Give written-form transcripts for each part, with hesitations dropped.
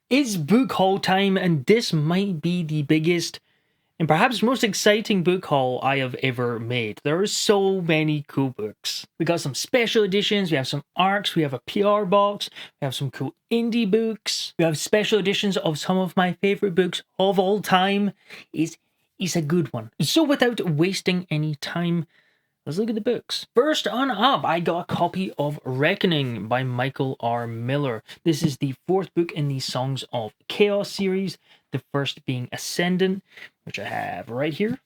It's book haul time, and this might be the biggest and perhaps most exciting book haul I have ever made. There are so many cool books. We got some special editions, we have some arcs, we have a PR box, we have some cool indie books, we have special editions of some of my favorite books of all time. It's a good one. So without wasting any time, let's look at the books. First on up, I got a copy of Reckoning by Michael R. Miller. This is the fourth book in the Songs of Chaos series, the first being Ascendant, which I have right here.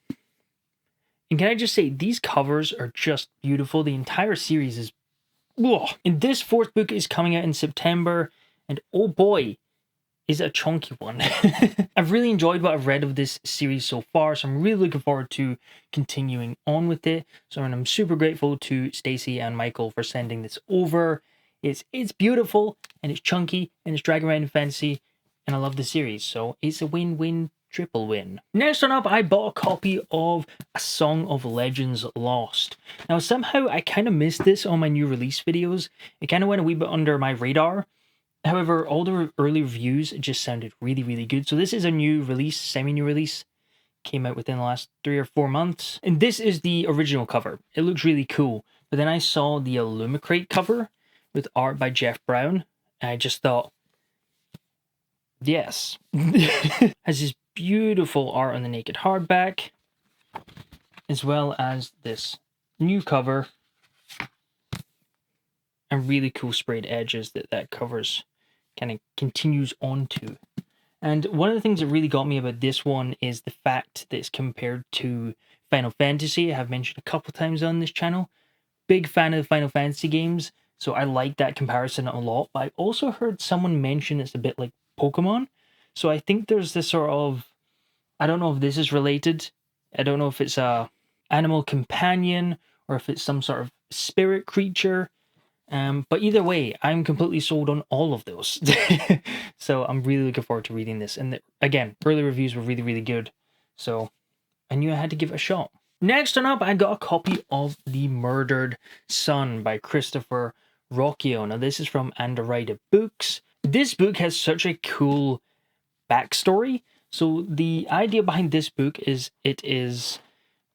And can I just say, these covers are just beautiful. The entire series is... Ugh. And this fourth book is coming out in September, and oh boy, is a chunky one. I've really enjoyed what I've read of this series so far, so I'm really looking forward to continuing on with it. So and I'm super grateful to Stacy and Michael for sending this over. It's beautiful, and it's chunky, and it's Dragon Riding Fantasy, and I love the series, so it's a win-win, triple win. Next on up, I bought a copy of A Song of Legends Lost. Now somehow I kind of missed this on my new release videos. It kind of went a wee bit under my radar. However, all the early reviews just sounded really, really good. So this is a new release, semi-new release. Came out within the last 3 or 4 months. And this is the original cover. It looks really cool. But then I saw the Illumicrate cover with art by Jeff Brown. And I just thought, yes. Has this beautiful art on the naked hardback, as well as this new cover and really cool sprayed edges that covers kind of continues onto. And one of the things that really got me about this one is the fact that it's compared to Final Fantasy. I have mentioned a couple times on this channel. Big fan of Final Fantasy games, so I like that comparison a lot. But I also heard someone mention it's a bit like Pokemon. So I think there's this sort of, I don't know if this is related. I don't know if it's a animal companion or if it's some sort of spirit creature. But either way, I'm completely sold on all of those. So I'm really looking forward to reading this. And again, early reviews were really, really good. So I knew I had to give it a shot. Next on up, I got a copy of The Murdered Son by Christopher Rocchio. Now this is from Underwriter Books. This book has such a cool backstory. So the idea behind this book is it is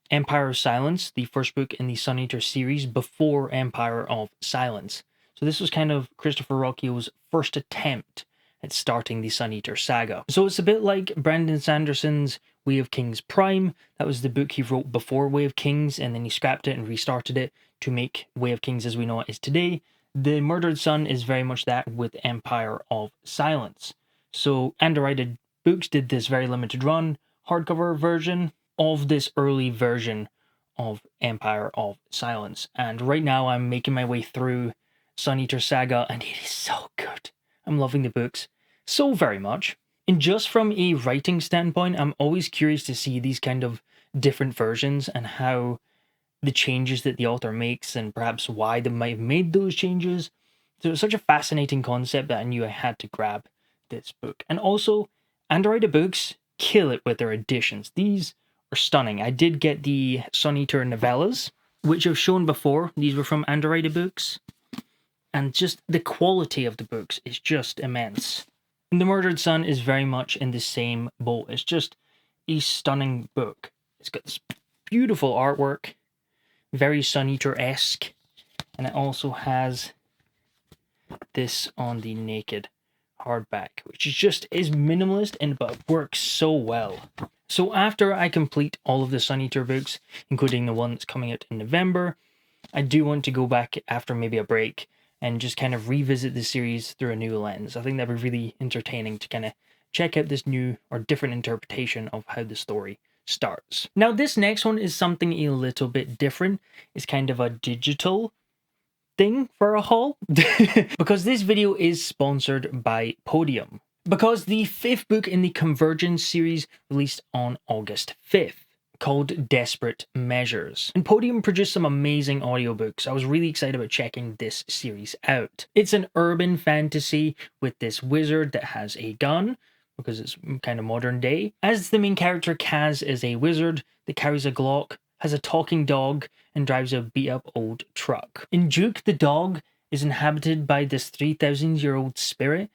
Empire of Silence, the first book in the Sun Eater series before Empire of Silence. So this was kind of Christopher Rocchio's first attempt at starting the Sun Eater saga. So it's a bit like Brandon Sanderson's Way of Kings Prime. That was the book he wrote before Way of Kings, and then he scrapped it and restarted it to make Way of Kings as we know it is today. The Murdered Son is very much that with Empire of Silence. So Underwriter Books did this very limited run hardcover version of this early version of Empire of Silence. And right now I'm making my way through Sun Eater Saga, and it is so good. I'm loving the books so very much. And just from a writing standpoint, I'm always curious to see these kind of different versions and how the changes that the author makes and perhaps why they might have made those changes. So it's such a fascinating concept that I knew I had to grab this book. And also, Underwriter Books kill it with their editions. These are stunning. I did get the Sun Eater novellas, which I've shown before. These were from Underwriter Books. And just the quality of the books is just immense. And The Murdered Son is very much in the same boat. It's just a stunning book. It's got this beautiful artwork, very Sun Eater-esque. And it also has this on the naked hardback, which is minimalist and but works so well. So after I complete all of the Sun Eater books, including the one that's coming out in November, I do want to go back after maybe a break and just kind of revisit the series through a new lens. I think that'd be really entertaining to kind of check out this new or different interpretation of how the story starts. Now this next one is something a little bit different. It's kind of a digital thing for a haul because this video is sponsored by Podium, because the 5th book in the Convergence series released on August 5th called Desperate Measures, and Podium produced some amazing audiobooks. I was really excited about checking this series out. It's an urban fantasy with this wizard that has a gun because it's kind of modern day. As the main character, Kaz is a wizard that carries a Glock, has a talking dog, and drives a beat-up old truck. In Duke, the dog is inhabited by this 3,000-year-old spirit,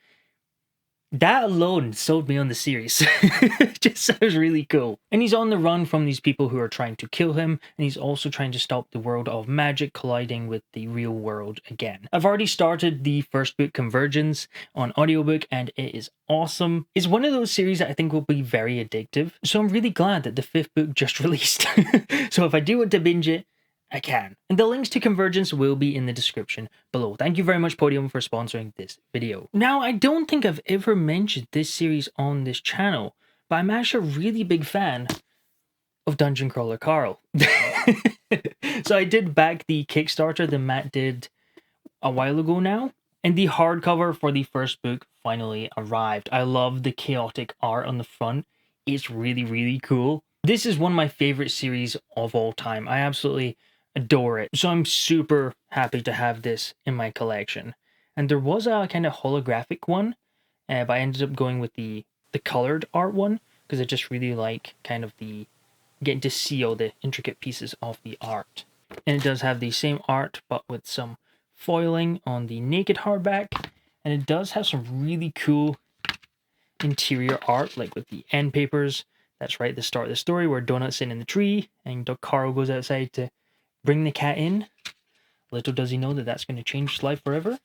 That alone sold me on the series. It just sounds really cool. And he's on the run from these people who are trying to kill him, and he's also trying to stop the world of magic colliding with the real world again. I've already started the first book, Convergence, on audiobook, and it is awesome. It's one of those series that I think will be very addictive, so I'm really glad that the 5th book just released. So if I do want to binge it, I can. And the links to Convergence will be in the description below. Thank you very much, Podium, for sponsoring this video. Now, I don't think I've ever mentioned this series on this channel, but I'm actually a really big fan of Dungeon Crawler Carl. So I did back the Kickstarter that Matt did a while ago now, and the hardcover for the first book finally arrived. I love the chaotic art on the front. It's really, really cool. This is one of my favorite series of all time. I absolutely adore it. So I'm super happy to have this in my collection. And there was a kind of holographic one, but I ended up going with the colored art one because I just really like kind of the getting to see all the intricate pieces of the art. And it does have the same art but with some foiling on the naked hardback, and it does have some really cool interior art, like with the end papers. That's right, the start of the story where Donut's sitting in the tree and Doc Carl goes outside to bring the cat in. Little does he know that that's going to change his life forever,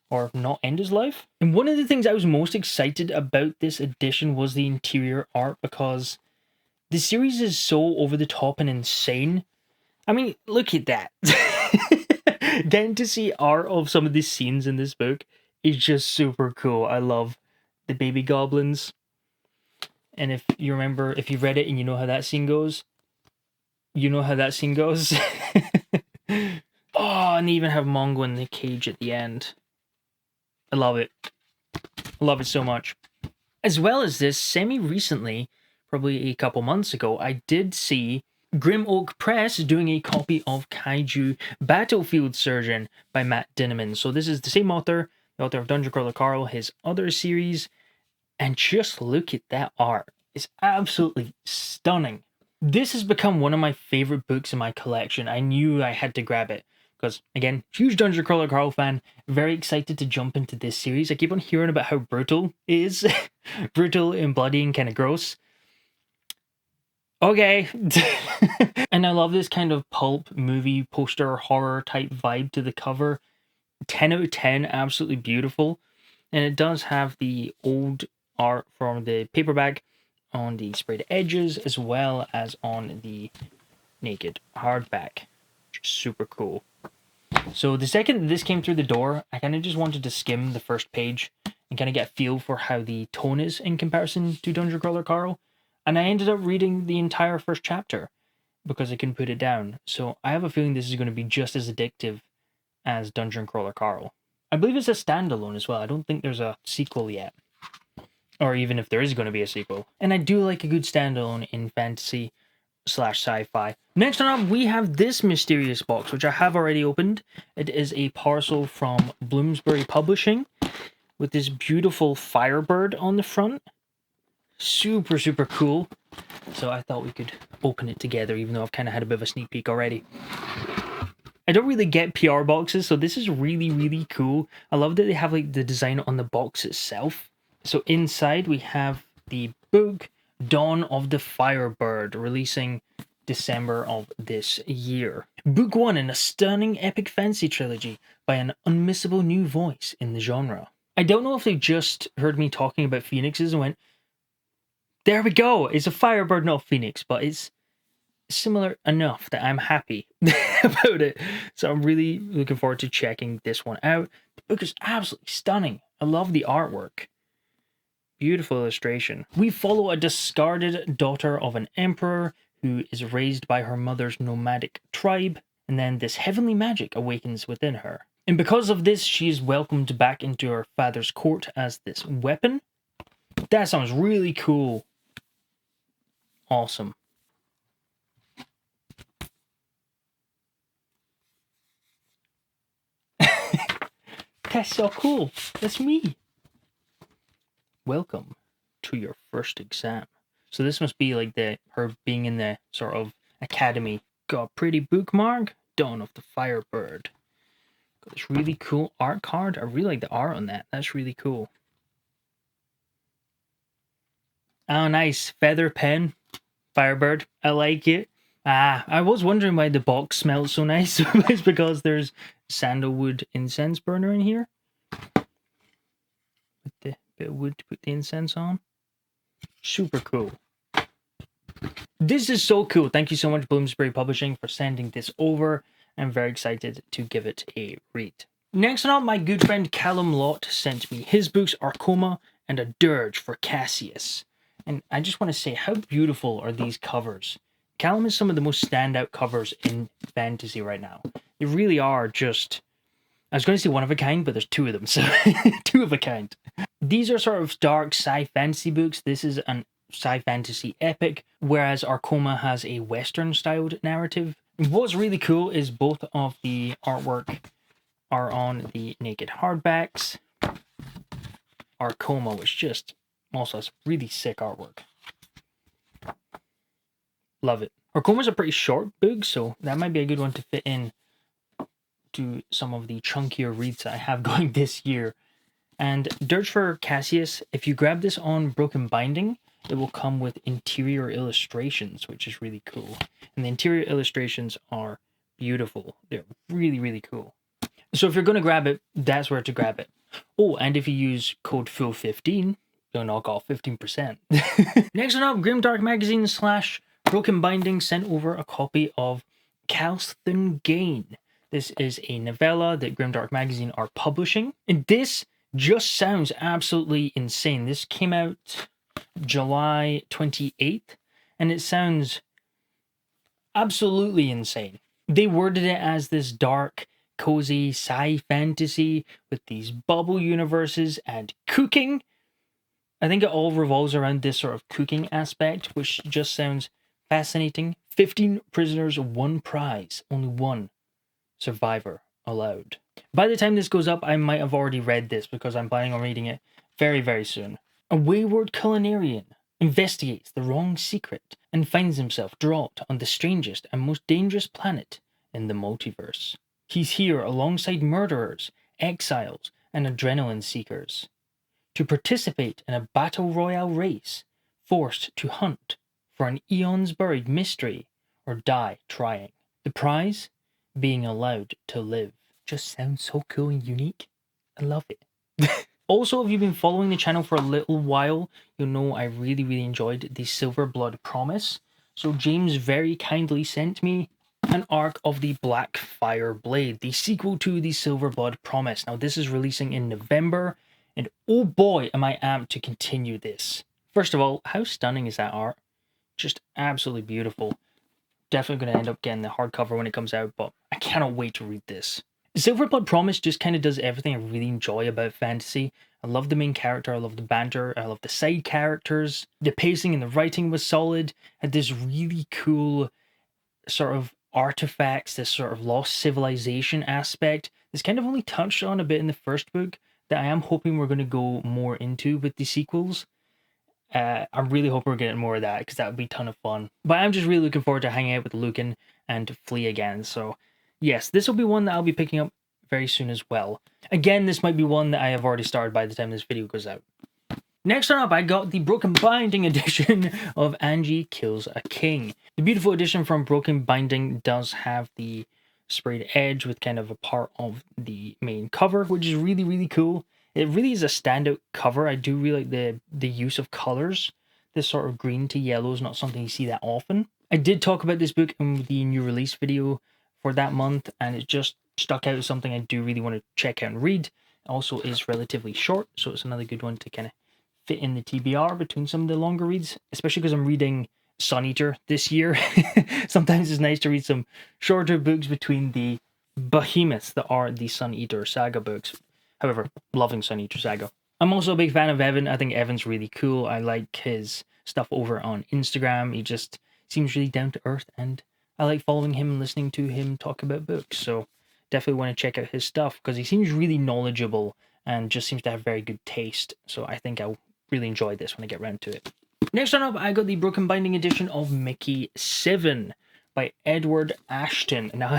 or not end his life. And one of the things I was most excited about this edition was the interior art, because the series is so over the top and insane. I mean, look at that. Getting to see art of some of the scenes in this book is just super cool. I love the baby goblins. And if you remember, if you read it and you know how that scene goes, you know how that scene goes. Oh, and they even have Mongo in the cage at the end. I love it. I love it so much. As well as this, semi-recently, probably a couple months ago, I did see Grim Oak Press doing a copy of Kaiju Battlefield Surgeon by Matt Dinneman. So this is the same author, the author of Dungeon Crawler Carl, his other series. And just look at that art. It's absolutely stunning. This has become one of my favorite books in my collection. I knew I had to grab it because, again, huge Dungeon Crawler Carl fan. Very excited to jump into this series. I keep on hearing about how brutal it is. Brutal and bloody and kind of gross. Okay. And I love this kind of pulp movie poster horror type vibe to the cover. 10 out of 10, absolutely beautiful. And it does have the old art from the paperback on the sprayed edges as well as on the naked hardback. Super cool. So the second this came through the door, I kind of just wanted to skim the first page and kind of get a feel for how the tone is in comparison to Dungeon Crawler Carl. And I ended up reading the entire first chapter because I couldn't put it down. So I have a feeling this is going to be just as addictive as Dungeon Crawler Carl. I believe it's a standalone as well. I don't think there's a sequel yet. Or even if there is going to be a sequel. And I do like a good standalone in fantasy / sci-fi. Next on up, we have this mysterious box, which I have already opened. It is a parcel from Bloomsbury Publishing with this beautiful Firebird on the front. Super, super cool. So I thought we could open it together, even though I've kind of had a bit of a sneak peek already. I don't really get PR boxes, so this is really, really cool. I love that they have like the design on the box itself. So inside we have the book Dawn of the Firebird, releasing December of this year. Book 1 in a stunning epic fantasy trilogy by an unmissable new voice in the genre. I don't know if they just heard me talking about phoenixes and went, there we go, it's a Firebird, not a phoenix, but it's similar enough that I'm happy about it. So I'm really looking forward to checking this one out. The book is absolutely stunning. I love the artwork. Beautiful illustration. We follow a discarded daughter of an emperor who is raised by her mother's nomadic tribe, and then this heavenly magic awakens within her. And because of this, she is welcomed back into her father's court as this weapon. That sounds really cool. Awesome. That's so cool. That's me. Welcome to your first exam. So this must be like her being in the sort of academy. Got a pretty bookmark. Dawn of the Firebird. Got this really cool art card. I really like the art on that. That's really cool. Oh, nice. Feather pen. Firebird. I like it. Ah, I was wondering why the box smells so nice. It's because there's sandalwood incense burner in here. With the bit of wood to put the incense on. Super cool. This is so cool. Thank you so much, Bloomsbury Publishing, for sending this over. I'm very excited to give it a read. Next up, my good friend Callum Lott sent me his books Aroma and a Durge for Cassius. And I just want to say, how beautiful are these covers? Callum is some of the most standout covers in fantasy right now. They really are just... I was going to say one of a kind, but there's two of them, so two of a kind. These are sort of dark sci-fantasy books. This is an sci-fantasy epic, whereas Aroma has a Western-styled narrative. What's really cool is both of the artwork are on the naked hardbacks. Aroma, which just also has really sick artwork. Love it. Arcoma's a pretty short book, so that might be a good one to fit in to some of the chunkier reads that I have going this year. And Durge for Cassius, if you grab this on Broken Binding, it will come with interior illustrations, which is really cool. And the interior illustrations are beautiful. They're really, really cool. So if you're going to grab it, that's where to grab it. Oh, and if you use code FUL15, you'll knock off 15%. Next one up, Grimdark Magazine / Broken Binding sent over a copy of Calan Gain. This is a novella that Grimdark Magazine are publishing. And this just sounds absolutely insane. This came out July 28th, and it sounds absolutely insane. They worded it as this dark, cozy sci-fantasy with these bubble universes and cooking. I think it all revolves around this sort of cooking aspect, which just sounds fascinating. 15 prisoners, 1 prize, only 1 survivor allowed. By the time this goes up, I might have already read this because I'm planning on reading it very, very soon. A wayward culinarian investigates the wrong secret and finds himself dropped on the strangest and most dangerous planet in the multiverse. He's here alongside murderers, exiles, and adrenaline seekers to participate in a battle royale race, forced to hunt for an eons buried mystery or die trying. The prize? Being allowed to live. Just sounds so cool and unique. I love it. Also, if you've been following the channel for a little while, you'll know I really, really enjoyed the Silver Blood Promise. So James very kindly sent me an arc of the Black Fire Blade, the sequel to the Silver Blood Promise. Now, this is releasing in November, and oh boy, am I amped to continue this. First of all, how stunning is that art? Just absolutely beautiful. Definitely going to end up getting the hardcover when it comes out, but I cannot wait to read this. Silverblood Promise just kind of does everything I really enjoy about fantasy. I love the main character, I love the banter, I love the side characters. The pacing and the writing was solid. Had this really cool sort of artifacts, this sort of lost civilization aspect. This kind of only touched on a bit in the first book that I am hoping we're going to go more into with the sequels. I'm really hoping we're getting more of that because that would be a ton of fun. But I'm just really looking forward to hanging out with Lucan and Flea again. So yes, this will be one that I'll be picking up very soon as well. Again, this might be one that I have already started by the time this video goes out. Next one up, I got the Broken Binding edition of Angie Kills a King. The beautiful edition from Broken Binding does have the sprayed edge with kind of a part of the main cover, which is really, really cool. It really is a standout cover. I do really like the use of colors. This sort of green to yellow is not something you see that often. I did talk about this book in the new release video for that month, and it just stuck out as something I do really want to check out and read. It also is relatively short, so it's another good one to kind of fit in the TBR between some of the longer reads, especially because I'm reading Sun Eater this year. Sometimes it's nice to read some shorter books between the behemoths that are the Sun Eater saga books. However, loving Sun Eater Saga. I'm also a big fan of Evan. I think Evan's really cool. I like his stuff over on Instagram. He just seems really down to earth, and I like following him and listening to him talk about books. So definitely want to check out his stuff because he seems really knowledgeable and just seems to have very good taste. So I think I'll really enjoy this when I get around to it. Next one up, I got the Broken Binding edition of Mickey 7 by Edward Ashton. Now,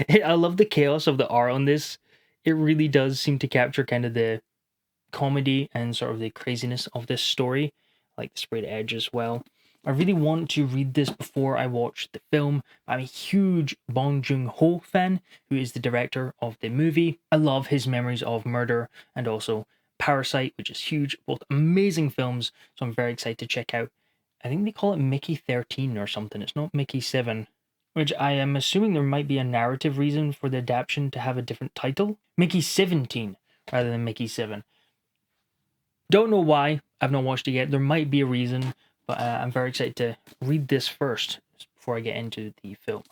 I love the chaos of the art on this. It really does seem to capture kind of the comedy and sort of the craziness of this story. I like the sprayed edge as well. I really want to read this before I watch the film. I'm a huge Bong Joon-ho fan, who is the director of the movie. I love his Memories of Murder and also Parasite, which is huge. Both amazing films, so I'm very excited to check out. I think they call it Mickey 13 or something. It's not Mickey 7, which I am assuming there might be a narrative reason for the adaptation to have a different title. Mickey 17 rather than Mickey 7. Don't know why. I've not watched it yet. There might be a reason, but I'm very excited to read this first before I get into the film.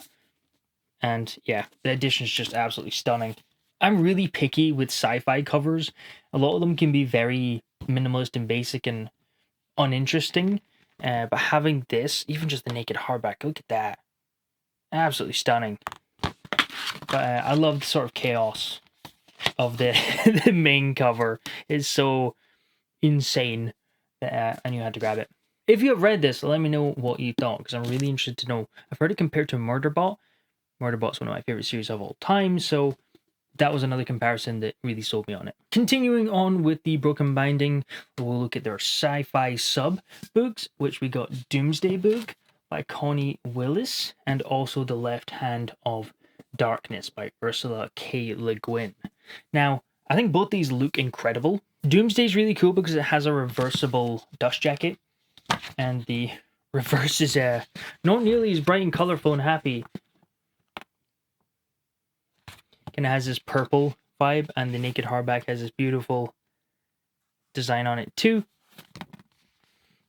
And yeah, the edition is just absolutely stunning. I'm really picky with sci-fi covers. A lot of them can be very minimalist and basic and uninteresting. But having this, even just the naked hardback, look at that. Absolutely stunning. But I love the sort of chaos of the, the main cover. It's so insane that I knew I had to grab it. If you have read this, let me know what you thought, because I'm really interested to know. I've heard it compared to Murderbot. Murderbot's one of my favorite series of all time, so that was another comparison that really sold me on it. Continuing on with the Broken Binding, we'll look at their sci-fi sub books, which we got Doomsday Book by Connie Willis, and also The Left Hand of Darkness by Ursula K. Le Guin. Now, I think both these look incredible. Doomsday's really cool because it has a reversible dust jacket, and the reverse is not nearly as bright and colorful and happy. Kind of has this purple vibe, and the naked hardback has this beautiful design on it too.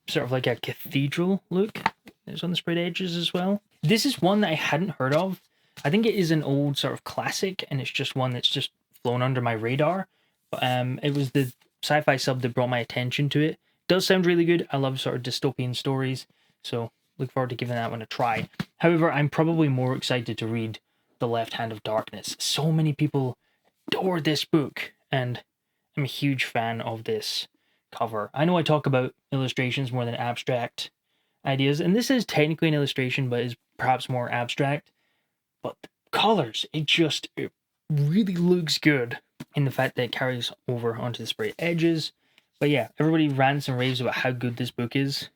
Sort of like a cathedral look. There's on the sprayed edges as well. This is one that I hadn't heard of. I think it is an old sort of classic, and it's just one that's just flown under my radar. But it was the sci-fi sub that brought my attention to it. Does sound really good. I love sort of dystopian stories, so look forward to giving that one a try. However, I'm probably more excited to read The Left Hand of Darkness. So many people adore this book, and I'm a huge fan of this cover. I know I talk about illustrations more than abstract ideas, and this is technically an illustration, but is perhaps more abstract. But the colors, it really looks good in the fact that it carries over onto the sprayed edges. But yeah, everybody rants and raves about how good this book is.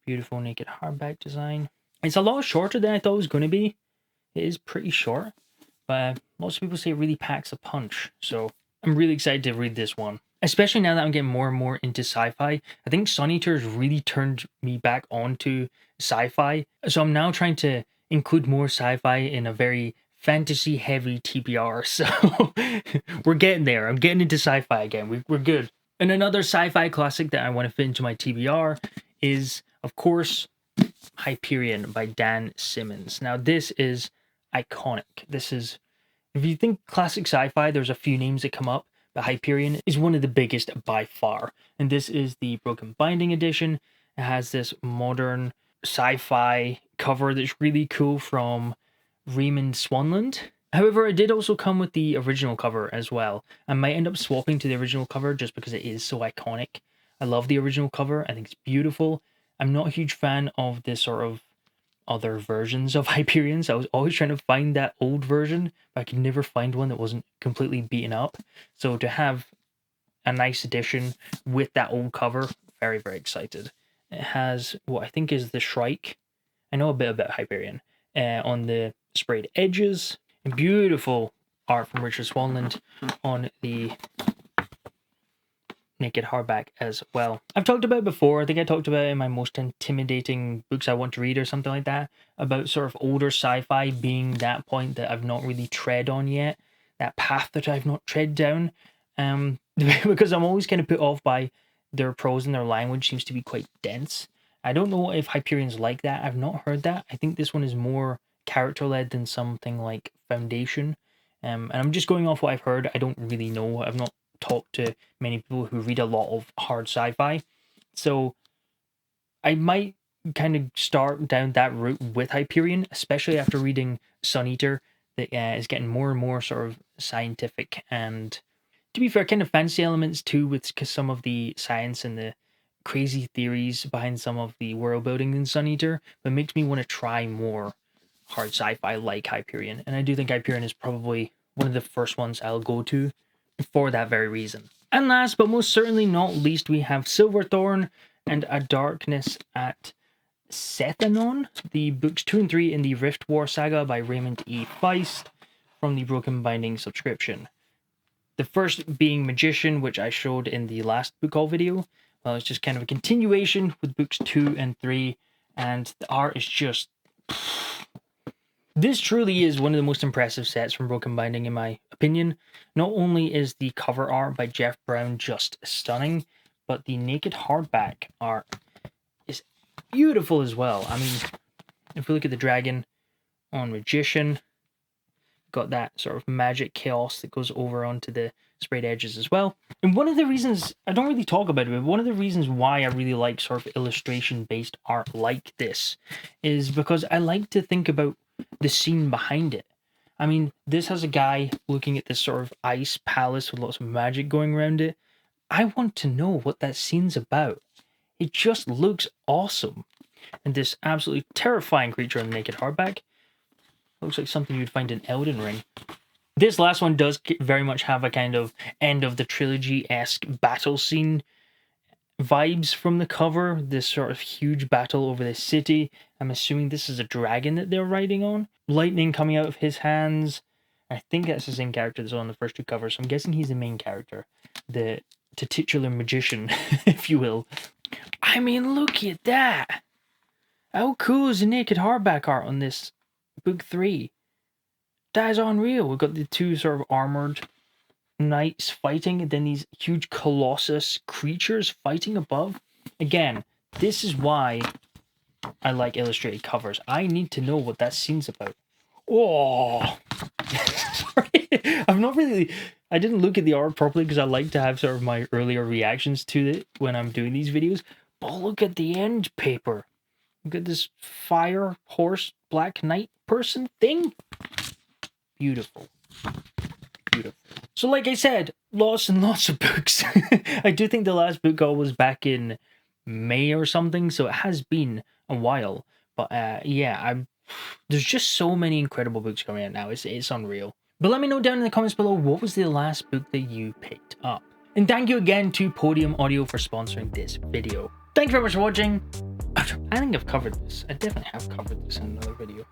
Beautiful naked hardback design. It's a lot shorter than I thought it was going to be. It is pretty short, but most people say it really packs a punch. So I'm really excited to read this one, especially now that I'm getting more and more into sci-fi. I think Sun Eater has really turned me back onto sci-fi. So I'm now trying to include more sci-fi in a very fantasy-heavy TBR. So we're getting there. I'm getting into sci-fi again. We're good. And another sci-fi classic that I want to fit into my TBR is, of course, Hyperion by Dan Simmons. Now, this is iconic. This is, if you think classic sci-fi, there's a few names that come up, but Hyperion is one of the biggest by far. And this is the Broken Binding edition. It has this modern sci-fi cover that's really cool from Raymond Swanland. However, it did also come with the original cover as well. I might end up swapping to the original cover just because it is so iconic. I love the original cover. I think it's beautiful. I'm not a huge fan of this sort of other versions of Hyperion, so I was always trying to find that old version, but I could never find one that wasn't completely beaten up. So to have a nice edition with that old cover, very, very excited. It has what I think is the Shrike. I know a bit about Hyperion. On the sprayed edges, and beautiful art from Richard Swanland on the naked hardback as well. I've talked about it before. I think I talked about it in my most intimidating books I want to read or something like that, about sort of older sci-fi being that point that I've not really tread on yet, that path that I've not tread down, because I'm always kind of put off by their prose and their language seems to be quite dense. I don't know if Hyperion's like that. I've not heard that. I think this one is more character-led than something like Foundation. And I'm just going off what I've heard. I don't really know. I've not talked to many people who read a lot of hard sci-fi. So I might kind of start down that route with Hyperion, especially after reading Sun Eater, that is getting more and more sort of scientific and, to be fair, kind of fantasy elements too, with some of the science and the crazy theories behind some of the world building in Sun Eater, but makes me want to try more hard sci-fi like Hyperion. And I do think Hyperion is probably one of the first ones I'll go to for that very reason. And last but most certainly not least, we have Silverthorn, and A Darkness at Sethanon, the books 2 and 3 in the Rift War saga by Raymond E. Feist from the Broken Binding subscription. The first being Magician, which I showed in the last book haul video. Well, it's just kind of a continuation with books 2 and 3, and the art is just... This truly is one of the most impressive sets from Broken Binding, in my opinion. Not only is the cover art by Jeff Brown just stunning, but the naked hardback art is beautiful as well. I mean, if we look at the dragon on Magician, got that sort of magic chaos that goes over onto the sprayed edges as well. And one of the reasons, I don't really talk about it, but one of the reasons why I really like sort of illustration-based art like this is because I like to think about the scene behind it. I mean, this has a guy looking at this sort of ice palace with lots of magic going around it. I want to know what that scene's about. It just looks awesome. And this absolutely terrifying creature on the naked hardback looks like something you'd find in Elden Ring. This last one does very much have a kind of end of the trilogy-esque battle scene vibes from the cover. This sort of huge battle over the city. I'm assuming this is a dragon that they're riding on. Lightning coming out of his hands. I think that's the same character that's on the first two covers, so I'm guessing he's the main character. The titular magician, if you will. I mean, look at that! How cool is the naked hardback art on this book 3? That is unreal. We've got the two sort of armored knights fighting, and then these huge colossus creatures fighting above. Again, this is why I like illustrated covers. I need to know what that scene's about. Oh! Sorry. I didn't look at the art properly because I like to have sort of my earlier reactions to it when I'm doing these videos. But look at the end paper. Look at this fire horse black knight person thing. Beautiful. Beautiful. So like I said, lots and lots of books. I do think the last book haul was back in May or something, so it has been a while. But yeah, there's just so many incredible books coming out now. It's unreal. But let me know down in the comments below, what was the last book that you picked up? And thank you again to Podium Audio for sponsoring this video. Thank you very much for watching. I think I've covered this. I definitely have covered this in another video.